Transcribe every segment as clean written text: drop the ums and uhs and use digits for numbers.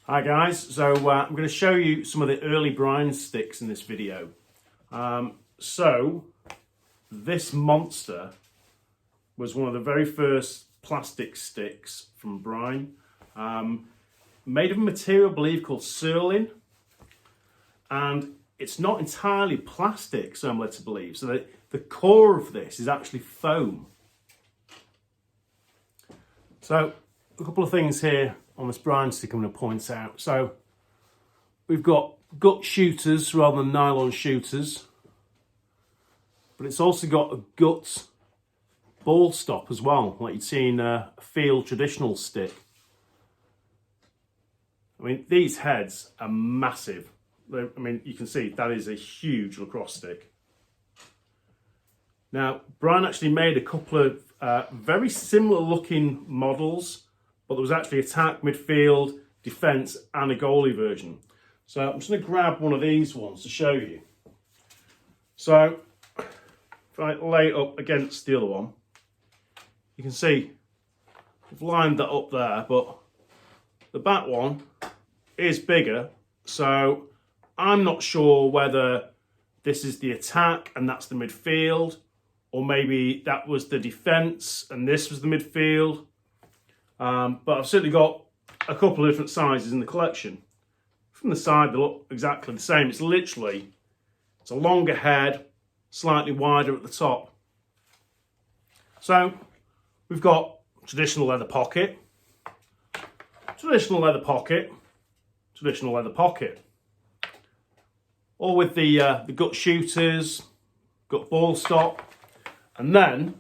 Hi guys, so I'm going to show you some of the early brine sticks in this video. So this monster was one of the very first plastic sticks from Brine, made of a material I believe called surlin, and it's not entirely plastic, so I'm led to believe. So the core of this is actually foam. So a couple of things here on this brine stick I'm going to point out. So we've got gut shooters rather than nylon shooters, but it's also got a gut ball stop as well, like you'd see in a field traditional stick. I mean, these heads are massive. I mean, you can see that is a huge lacrosse stick. Now, Brine actually made a couple of very similar looking models, but there was actually attack, midfield, defence and a goalie version. So I'm just going to grab one of these ones to show you. So if I lay it up against the other one, you can see I've lined that up there, but the back one is bigger. So I'm not sure whether this is the attack and that's the midfield, or maybe that was the defence and this was the midfield. But I've certainly got a couple of different sizes in the collection. From the side, they look exactly the same. It's a longer head, slightly wider at the top. So we've got traditional leather pocket, traditional leather pocket, traditional leather pocket. All with the gut shooters, gut ball stop, and then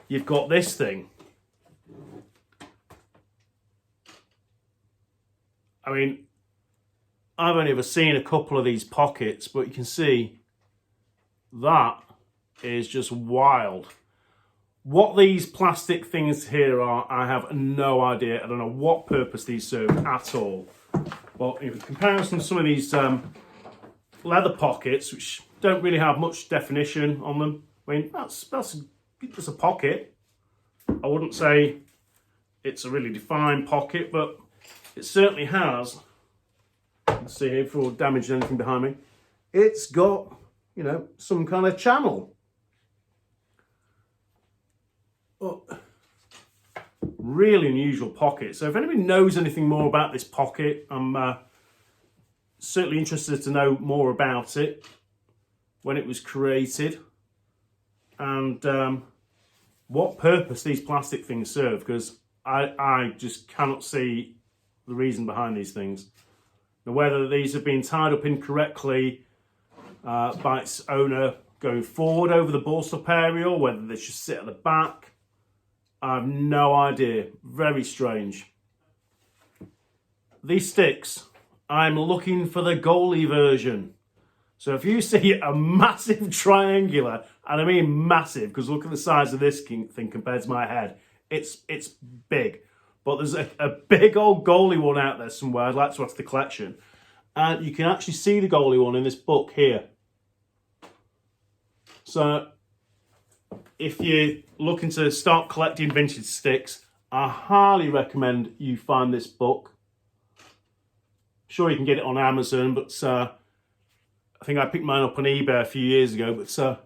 you've got this thing. I mean, I've only ever seen a couple of these pockets, but you can see that is just wild. What these plastic things here are, I have no idea. I don't know what purpose these serve at all. But in comparison to some of these leather pockets, which don't really have much definition on them, I mean, that's just a pocket. I wouldn't say it's a really defined pocket, but it certainly has. Let's see here before damaging anything behind me. It's got, you know, some kind of channel. But really unusual pocket. So if anybody knows anything more about this pocket, I'm certainly interested to know more about it, when it was created, and what purpose these plastic things serve, because I just cannot see the reason behind these things. Now, whether these have been tied up incorrectly by its owner going forward over the ball stop area, or whether they should sit at the back, I have no idea. Very strange. These sticks, I'm looking for the goalie version. So if you see a massive triangular, and I mean massive, because look at the size of this thing compared to my head, it's big. But there's a big old goalie one out there somewhere. I'd like to add to the collection. And you can actually see the goalie one in this book here. So if you're looking to start collecting vintage sticks, I highly recommend you find this book. Sure, you can get it on Amazon, but I think I picked mine up on eBay a few years ago. But it's an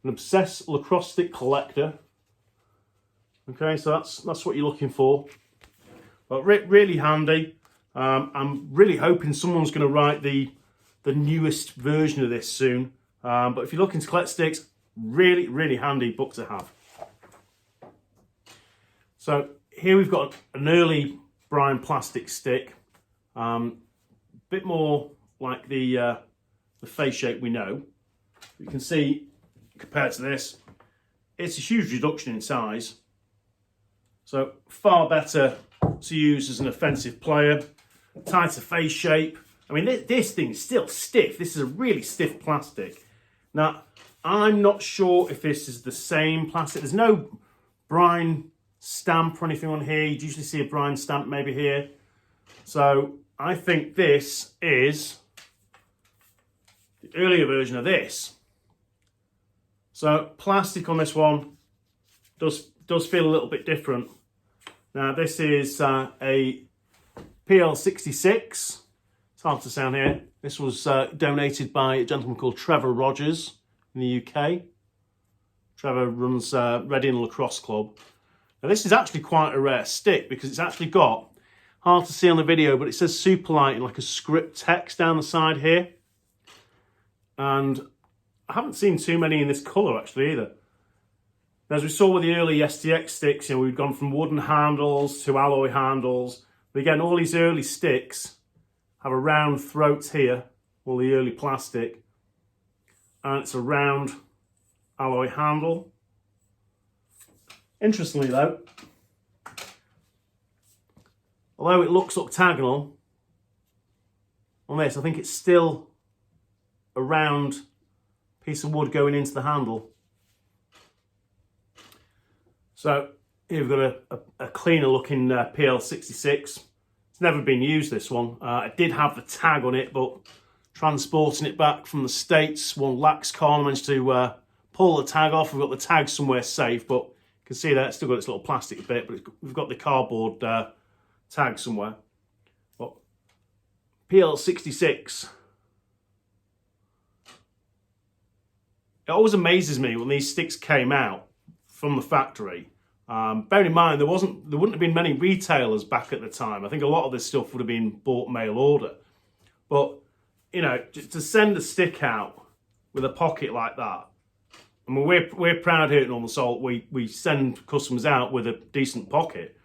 obsessed lacrosse stick collector. Okay, so that's what you're looking for. But really handy. I'm really hoping someone's going to write the newest version of this soon. But if you're looking to collect sticks, really handy book to have. So here we've got an early Brine plastic stick, bit more like the face shape we know. You can see compared to this, it's a huge reduction in size. So far better to use as an offensive player. Tighter face shape. I mean, this thing is still stiff. This is a really stiff plastic. Now, I'm not sure if this is the same plastic. There's no Brine stamp or anything on here. You'd usually see a Brine stamp maybe here. So I think this is the earlier version of this. So plastic on this one does feel a little bit different. Now this is a PL66. It's hard to sound here. This was donated by a gentleman called Trevor Rogers in the UK. Trevor runs Reading Lacrosse Club. Now this is actually quite a rare stick because it's actually got, hard to see on the video, but it says Superlite in like a script text down the side here. And I haven't seen too many in this colour actually either. As we saw with the early STX sticks, you know, we've gone from wooden handles to alloy handles. But again, all these early sticks have a round throat here, all the early plastic, and it's a round alloy handle. Interestingly though, although it looks octagonal, on this I think it's still a round piece of wood going into the handle. So here we've got a cleaner looking PL66. It's never been used, this one. I did have the tag on it, but transporting it back from the States, one lax car, managed to pull the tag off. We've got the tag somewhere safe, but you can see that it's still got its little plastic bit, but we've got the cardboard tag somewhere. But PL66. It always amazes me when these sticks came out from the factory. Bear in mind, there wouldn't have been many retailers back at the time. I think a lot of this stuff would have been bought mail order. But, you know, just to send a stick out with a pocket like that, I mean, we're proud here at Northern Salt. We send customers out with a decent pocket.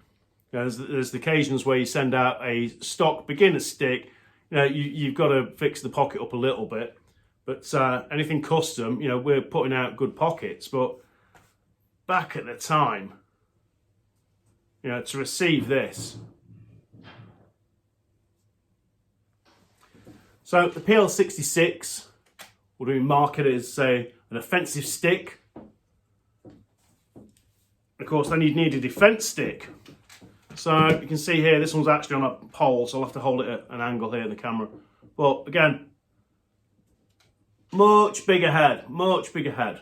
You know, there's the occasions where you send out a stock beginner stick. You know, you've got to fix the pocket up a little bit. But anything custom, you know, we're putting out good pockets. But back at the time, you know, to receive this. So the PL66 would be marketed as, say, an offensive stick. Of course, then you'd need a defense stick. So you can see here, this one's actually on a pole, so I'll have to hold it at an angle here in the camera. But again, much bigger head, much bigger head.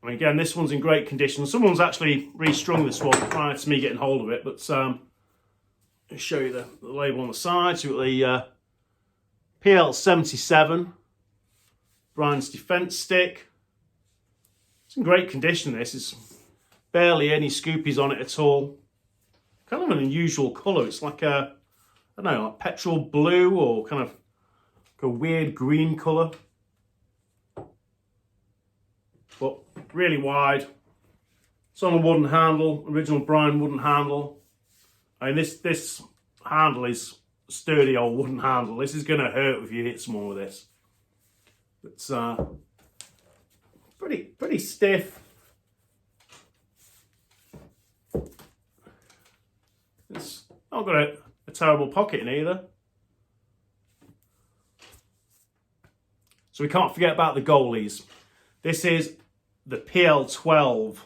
I mean, again, this one's in great condition. Someone's actually restrung this one prior to me getting hold of it, but I'll show you the label on the side. So you've got the PL77, Brine's defense stick. It's in great condition, this. It's barely any scoopies on it at all. Kind of an unusual colour. It's like a, I don't know, like petrol blue or kind of like a weird green colour. But really wide. It's on a wooden handle, original Brine wooden handle. I mean, this handle is a sturdy old wooden handle. This is going to hurt if you hit someone with this. It's pretty stiff. It's not got a terrible pocket in either. So we can't forget about the goalies. This is the PL12.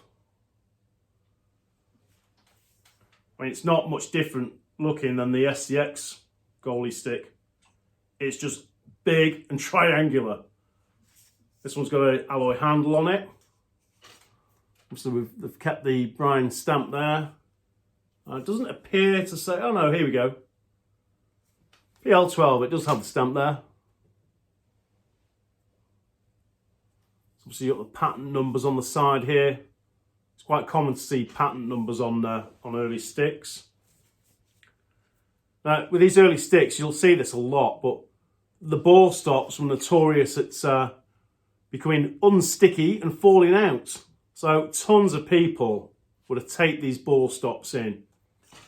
I mean, it's not much different looking than the SCX goalie stick. It's just big and triangular. This one's got an alloy handle on it. So they've kept the Brine stamp there. It doesn't appear to say, oh no, here we go. PL12, it does have the stamp there. So you've got the patent numbers on the side here. It's quite common to see patent numbers on early sticks. Now, with these early sticks, you'll see this a lot, but the ball stops were notorious at becoming unsticky and falling out. So tons of people would have taped these ball stops in.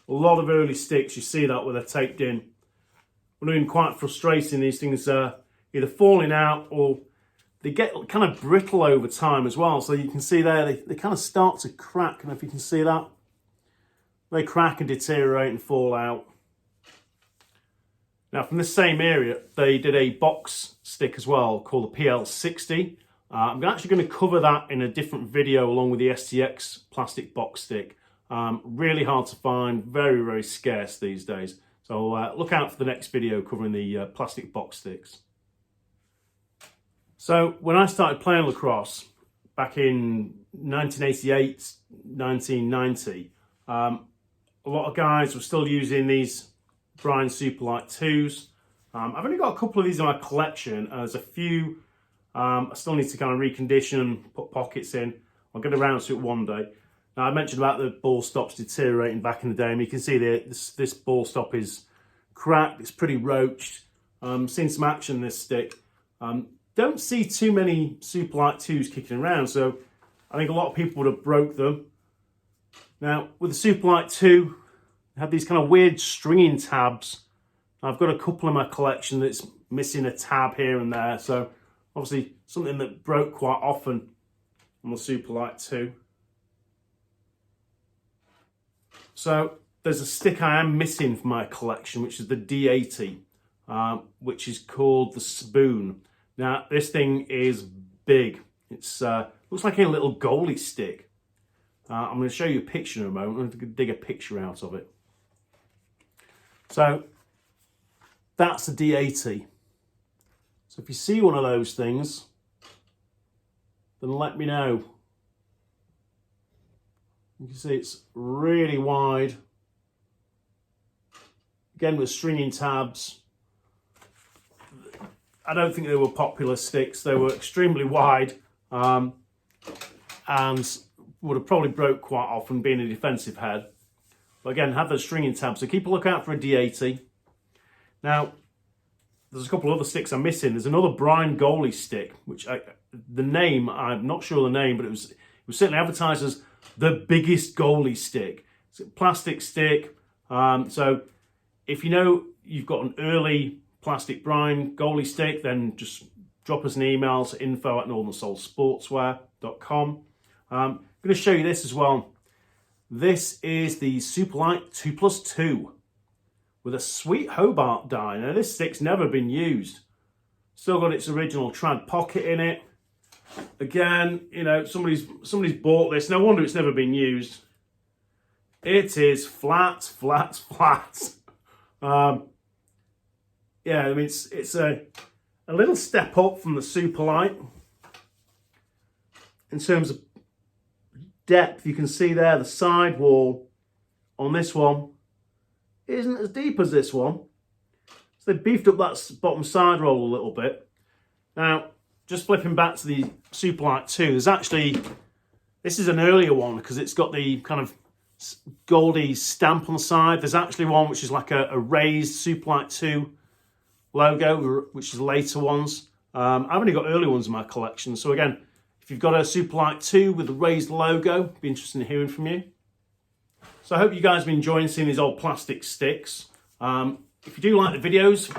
A lot of early sticks, you see that where they're taped in. Would have been quite frustrating, these things either falling out or they get kind of brittle over time as well. So you can see there, they kind of start to crack. And if you can see that, they crack and deteriorate and fall out. Now from this same area, they did a box stick as well called the PL60. I'm actually going to cover that in a different video along with the STX plastic box stick. Really hard to find, very, very scarce these days. So look out for the next video covering the plastic box sticks. So when I started playing lacrosse back in 1988, 1990, a lot of guys were still using these Brine Superlite 2s. I've only got a couple of these in my collection, and there's a few I still need to kind of recondition and put pockets in. I'll get around to it one day. Now, I mentioned about the ball stops deteriorating back in the day, and you can see this ball stop is cracked, it's pretty roached. Seen some action in this stick. Don't see too many Superlite 2s kicking around, so I think a lot of people would have broke them. Now, with the Superlite 2, they have these kind of weird stringing tabs. I've got a couple in my collection that's missing a tab here and there, so obviously something that broke quite often on the Superlite 2. So there's a stick I am missing from my collection, which is the D80, which is called the Spoon. Now this thing is big. It's looks like a little goalie stick. I'm going to show you a picture in a moment. I'm going to dig a picture out of it. So that's the D80. So if you see one of those things, then let me know. You can see it's really wide. Again, with stringing tabs. I don't think they were popular sticks. They were extremely wide and would have probably broke quite often being a defensive head. But again, have those stringing tabs. So keep a lookout for a D80. Now, there's a couple of other sticks I'm missing. There's another Brine goalie stick, which the name, I'm not sure the name, but it was certainly advertised as the biggest goalie stick. It's a plastic stick. So if you know you've got an early plastic Brine goalie stick, then just drop us an email to info@northernsoulsportswear.com. I'm going to show you this as well. This is the Superlite 2+2 with a sweet Hobart die. Now this stick's never been used. Still got its original trad pocket in it. Again, you know, somebody's bought this. No wonder it's never been used. It is flat, flat, flat. Yeah, I mean, it's a little step up from the Superlite. In terms of depth, you can see there the sidewall on this one isn't as deep as this one. So they beefed up that bottom side roll a little bit. Now, just flipping back to the Superlite 2, there's actually, this is an earlier one because it's got the kind of Goldie stamp on the side. There's actually one which is like a raised Superlite 2 logo, which is later ones. I've only got early ones in my collection. So again, if you've got a Superlite 2 with a raised logo, be interested in hearing from you. So I hope you guys have been enjoying seeing these old plastic sticks. If you do like the videos,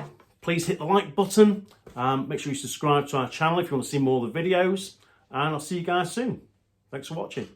please hit the like button. Make sure you subscribe to our channel if you want to see more of the videos. And I'll see you guys soon. Thanks for watching.